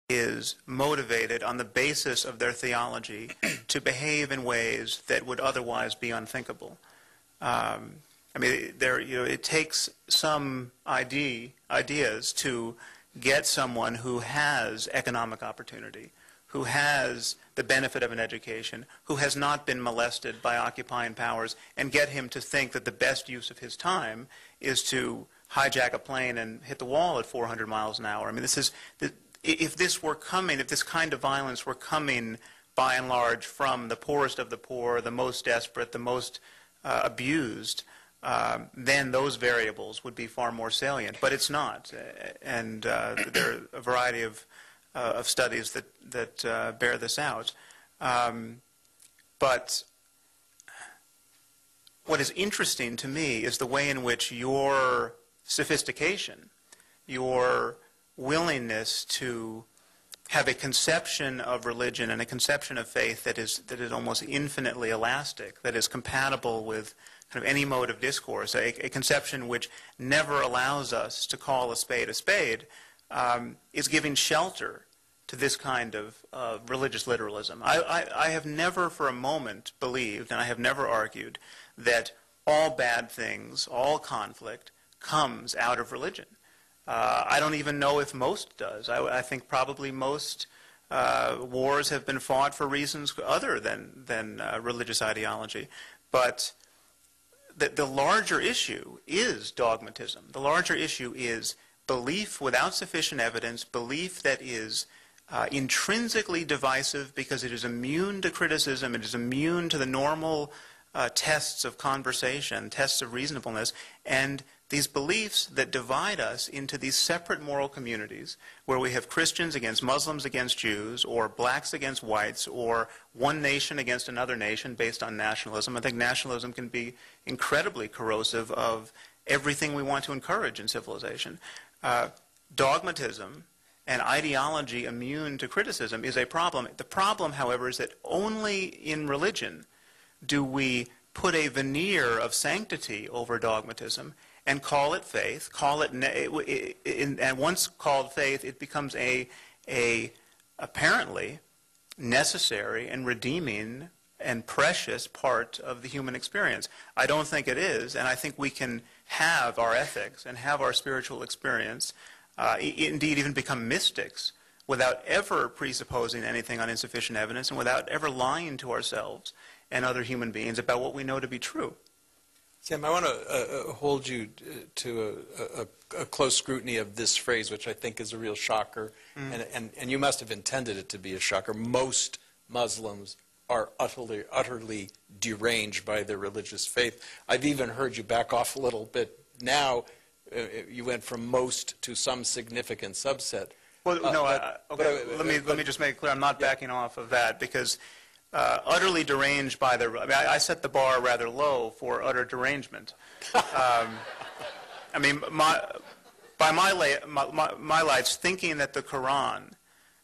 is motivated on the basis of their theology to behave in ways that would otherwise be unthinkable. I mean, it takes some ideas to get someone who has economic opportunity, who has the benefit of an education, who has not been molested by occupying powers, and get him to think that the best use of his time is to hijack a plane and hit the wall at 400 miles an hour. I mean, if this were coming, if this kind of violence were coming by and large from the poorest of the poor, the most desperate, the most abused, then those variables would be far more salient. But it's not, and there are a variety of studies that bear this out. But what is interesting to me is the way in which your sophistication, your willingness to have a conception of religion and a conception of faith that is almost infinitely elastic, that is compatible with kind of any mode of discourse, a conception which never allows us to call a spade, is giving shelter to this kind of religious literalism. I have never for a moment believed, and I have never argued, that all bad things, all conflict, comes out of religion. I don't even know if most does. I think probably most wars have been fought for reasons other than religious ideology. But the larger issue is dogmatism. The larger issue is belief without sufficient evidence, belief that is intrinsically divisive because it is immune to criticism, it is immune to the normal tests of conversation, tests of reasonableness, and these beliefs that divide us into these separate moral communities where we have Christians against Muslims against Jews, or blacks against whites, or one nation against another nation based on nationalism. I think nationalism can be incredibly corrosive of everything we want to encourage in civilization. Dogmatism and ideology immune to criticism is a problem. The problem, however, is that only in religion do we put a veneer of sanctity over dogmatism and call it faith, and once called faith, it becomes a apparently necessary and redeeming and precious part of the human experience. I don't think it is, and I think we can have our ethics and have our spiritual experience, indeed even become mystics, without ever presupposing anything on insufficient evidence and without ever lying to ourselves and other human beings about what we know to be true. Sam, I want to hold you to a close scrutiny of this phrase, which I think is a real shocker, and you must have intended it to be a shocker. Most Muslims are utterly deranged by their religious faith. I've even heard you back off a little bit now. You went from most to some significant subset. Well, no, okay. Let me just make it clear. I'm not backing off of that, because utterly deranged by their... I mean, I set the bar rather low for utter derangement. I mean, by my lights, thinking that the Quran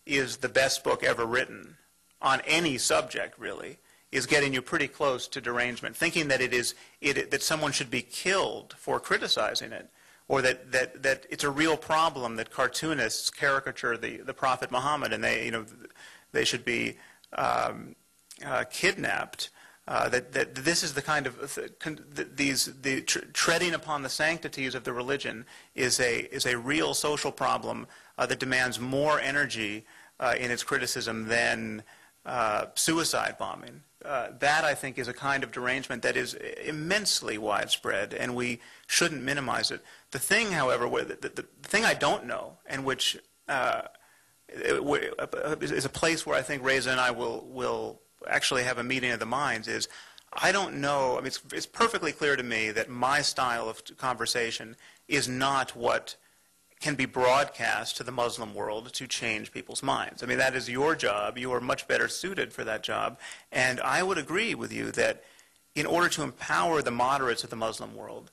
is the best book ever written on any subject, really, is getting you pretty close to derangement. Thinking that that someone should be killed for criticizing it, or that it's a real problem that cartoonists caricature the Prophet Muhammad and they should be kidnapped. That this is the kind of treading upon the sanctities of the religion is a real social problem that demands more energy in its criticism than suicide bombing. That, I think, is a kind of derangement that is immensely widespread, and we shouldn't minimize it. The thing, however, the thing I don't know, and which is a place where I think Reza and I will actually have a meeting of the minds, is I don't know. I mean, it's perfectly clear to me that my style of conversation is not what can be broadcast to the Muslim world to change people's minds. I mean, that is your job. You are much better suited for that job. And I would agree with you that in order to empower the moderates of the Muslim world,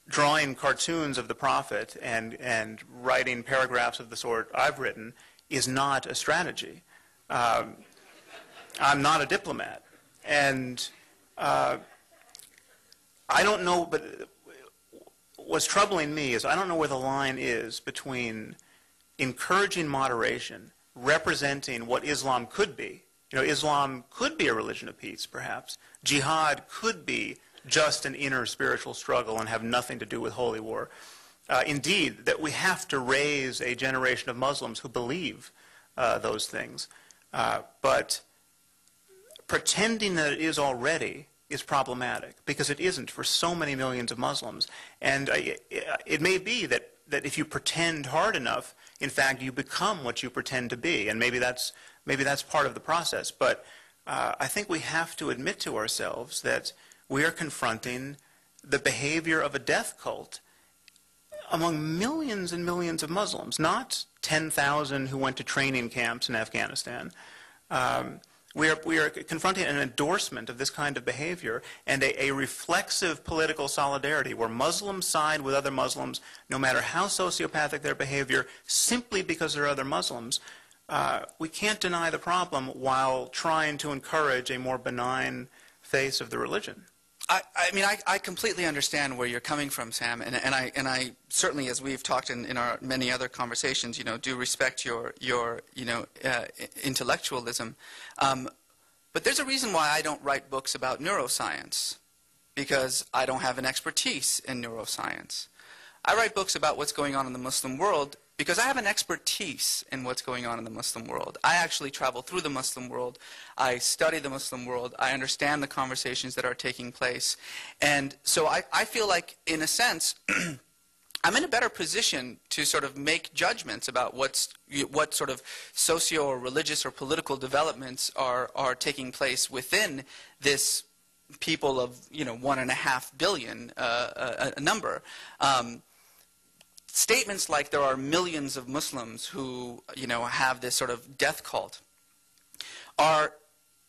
drawing cartoons of the Prophet and writing paragraphs of the sort I've written is not a strategy. I'm not a diplomat. And I don't know, but what's troubling me is I don't know where the line is between encouraging moderation, representing what Islam could be. Islam could be a religion of peace, perhaps. Jihad could be just an inner spiritual struggle and have nothing to do with holy war. Indeed, that we have to raise a generation of Muslims who believe those things. But pretending that it is already is problematic, because it isn't for so many millions of Muslims. And it may be that if you pretend hard enough, in fact, you become what you pretend to be. And maybe that's part of the process. But I think we have to admit to ourselves that we are confronting the behavior of a death cult among millions and millions of Muslims, not 10,000 who went to training camps in Afghanistan. We are confronting an endorsement of this kind of behavior and a reflexive political solidarity where Muslims side with other Muslims, no matter how sociopathic their behavior, simply because they're other Muslims. We can't deny the problem while trying to encourage a more benign face of the religion. I mean, I completely understand where you're coming from, Sam, and I certainly, as we've talked in our many other conversations, do respect your intellectualism. But there's a reason why I don't write books about neuroscience, because I don't have an expertise in neuroscience. I write books about what's going on in the Muslim world because I have an expertise in what's going on in the Muslim world. I actually travel through the Muslim world. I study the Muslim world. I understand the conversations that are taking place. And so I feel like, in a sense, I'm in a better position to sort of make judgments about what sort of socio or religious or political developments are taking place within this people of 1.5 billion number. Statements like there are millions of Muslims who, have this sort of death cult are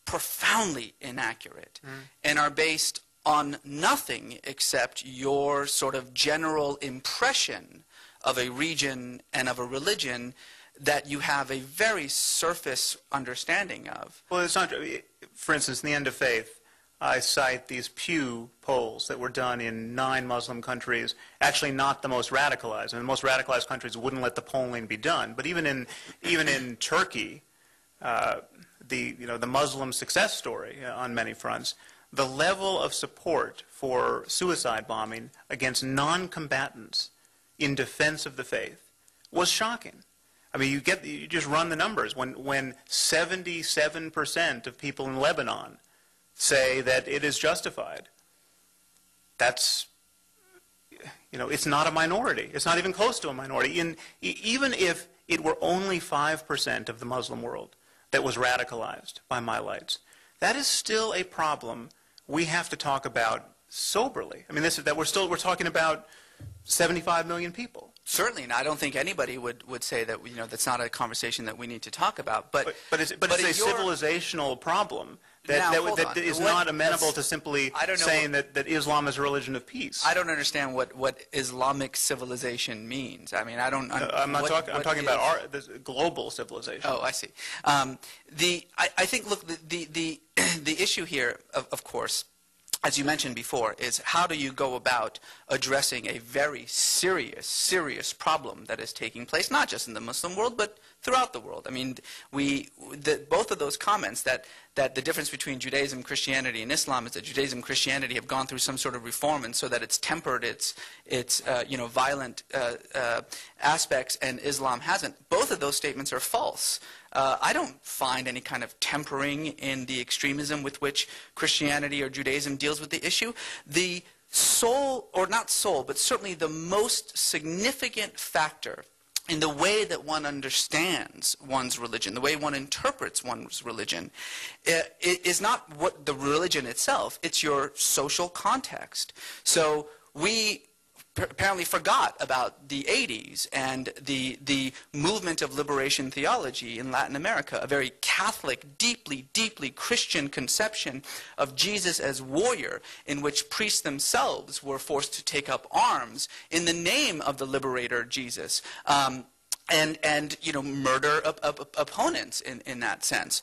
profoundly inaccurate and are based on nothing except your sort of general impression of a region and of a religion that you have a very surface understanding of. Well, it's not. For instance, in the End of Faith, I cite these Pew polls that were done in 9 Muslim countries, actually not the most radicalized. And the most radicalized countries wouldn't let the polling be done. But even in Turkey, the Muslim success story on many fronts, the level of support for suicide bombing against non-combatants in defense of the faith was shocking. I mean, you just run the numbers. When 77% of people in Lebanon say that it is justified, that's, it's not a minority. It's not even close to a minority. Even if it were only 5% of the Muslim world that was radicalized by my lights, that is still a problem we have to talk about soberly. I mean, we're talking about 75 million people. Certainly, and I don't think anybody would say that that's not a conversation that we need to talk about. But it's a civilizational problem that is not amenable to simply saying that Islam is a religion of peace. I don't understand what Islamic civilization means. I mean, I don't. I'm talking about this global civilization. Oh, I see. I think, look, the issue here, of course, as you mentioned before, is how do you go about addressing a very serious problem that is taking place, not just in the Muslim world, but throughout the world. I mean, both of those comments that the difference between Judaism, Christianity, and Islam is that Judaism and Christianity have gone through some sort of reform, and so that it's tempered its violent aspects, and Islam hasn't. Both of those statements are false. I don't find any kind of tempering in the extremism with which Christianity or Judaism deals with the issue. The sole, or not sole, but certainly the most significant factor in the way that one understands one's religion, the way one interprets one's religion, is not what the religion itself, it's your social context. So we apparently forgot about the 80s and the movement of liberation theology in Latin America, a very Catholic, deeply Christian conception of Jesus as warrior, in which priests themselves were forced to take up arms in the name of the liberator Jesus. And murder opponents in that sense.